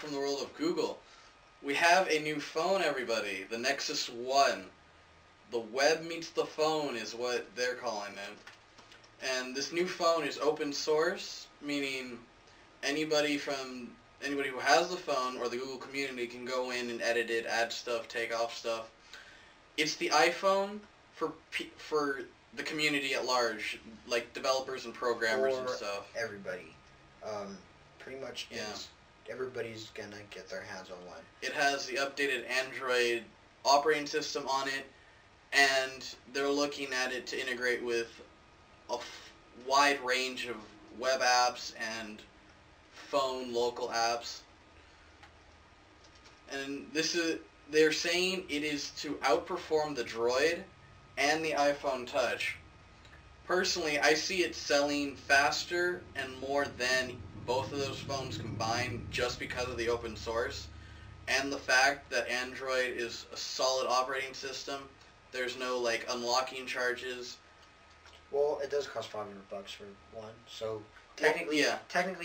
from the world of Google. We have a new phone, everybody. The Nexus 1. The web meets the phone is what they're calling it. And this new phone is open source, meaning anybody who has the phone or the Google community can go in and edit it, add stuff, take off stuff. It's the iPhone for the community at large, like developers and programmers and stuff. Everybody. Pretty much everybody's gonna get their hands on one. It has the updated Android operating system on it, and they're looking at it to integrate with a wide range of web apps and phone local apps. And they're saying it is to outperform the Droid and the iPhone Touch. Personally, I see it selling faster and more than both of those phones combined just because of the open source and the fact that Android is a solid operating system. There's no like unlocking charges. Well, it does cost $500 for one, so technically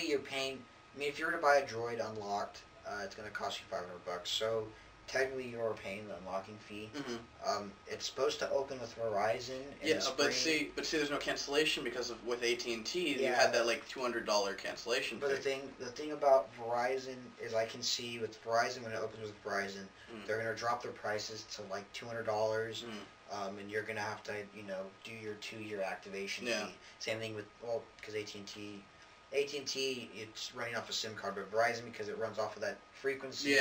you're paying. I mean, if you were to buy a Droid unlocked, it's going to cost you $500. So technically, you're paying the unlocking fee. Mm-hmm. It's supposed to open with Verizon. In the spring. but see, there's no cancellation because with AT&T, you had that like $200 cancellation fee. But the thing about Verizon is, I can see with Verizon, when it opens with Verizon, they're going to drop their prices to like $200. And you're gonna have to, do your 2-year activation fee. Same thing with because AT&T, it's running off a SIM card, but Verizon, because it runs off of that frequency.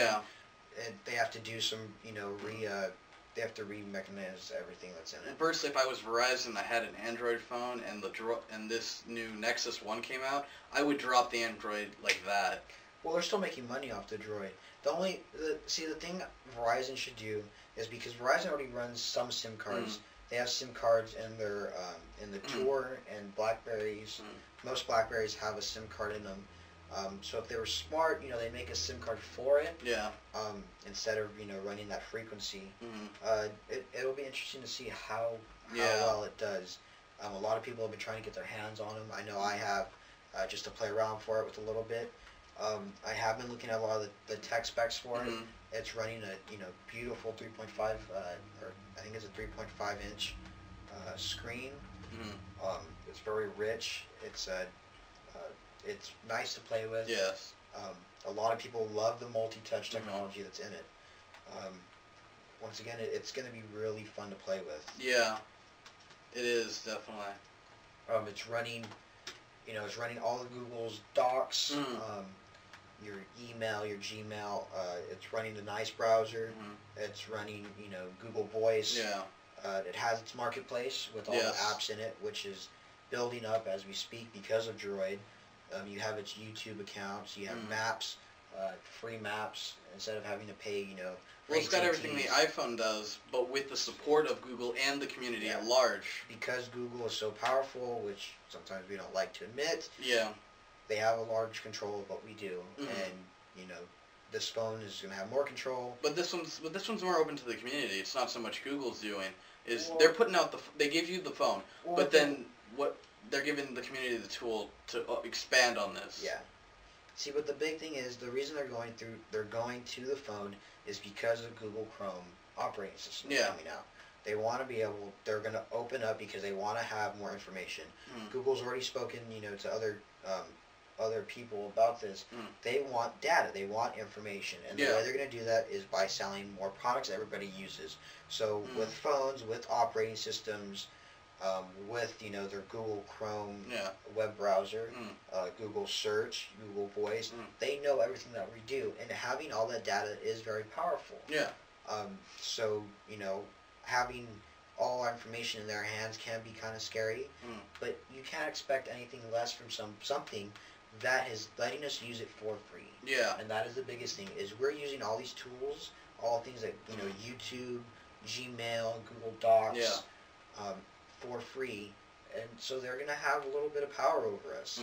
They have to do some, they have to re-mechanize everything that's in it. And personally, if I was Verizon, I had an Android phone, and this new Nexus 1 came out, I would drop the Android like that. Well, they're still making money off the Droid. The thing Verizon should do is, because Verizon already runs some SIM cards. They have SIM cards in their in the Tour and Blackberries. Most Blackberries have a SIM card in them. So if they were smart, they make a SIM card for it. Instead of running that frequency. It'll be interesting to see how well it does. A lot of people have been trying to get their hands on them. I know I have, just to play around for it with a little bit. I have been looking at a lot of the tech specs for it. It's running a beautiful 3.5 or I think it's a 3.5 inch screen. It's very rich. It's nice to play with. Yes. A lot of people love the multi-touch technology that's in it. Once again, it's going to be really fun to play with. Yeah, it is definitely. It's running, it's running all of Google's Docs, your email, your Gmail. It's running the Nice browser. It's running, Google Voice. It has its marketplace with all the apps in it, which is building up as we speak because of Droid. You have its YouTube accounts. You have maps, free maps, instead of having to pay, Well, it's got everything the iPhone does, but with the support of Google and the community at large. Because Google is so powerful, which sometimes we don't like to admit. They have a large control of what we do, and this phone is going to have more control. But this one's more open to the community. It's not so much Google's doing. They're putting out they give you the phone, but then they're giving the community the tool to expand on this. See, but the big thing is, the reason they're going to the phone is because of Google Chrome operating system coming out. They want to be able. They're going to open up because they want to have more information. Google's already spoken, to other people about this. They want data. They want information, and the way they're going to do that is by selling more products that everybody uses. So with phones, with operating systems, with their Google Chrome web browser, Google Search, Google Voice, they know everything that we do, and having all that data is very powerful. So having all our information in their hands can be kind of scary, but you can't expect anything less from something that is letting us use it for free. And that is the biggest thing, is we're using all these tools, all things that YouTube, Gmail, Google Docs, for free, and so they're going to have a little bit of power over us.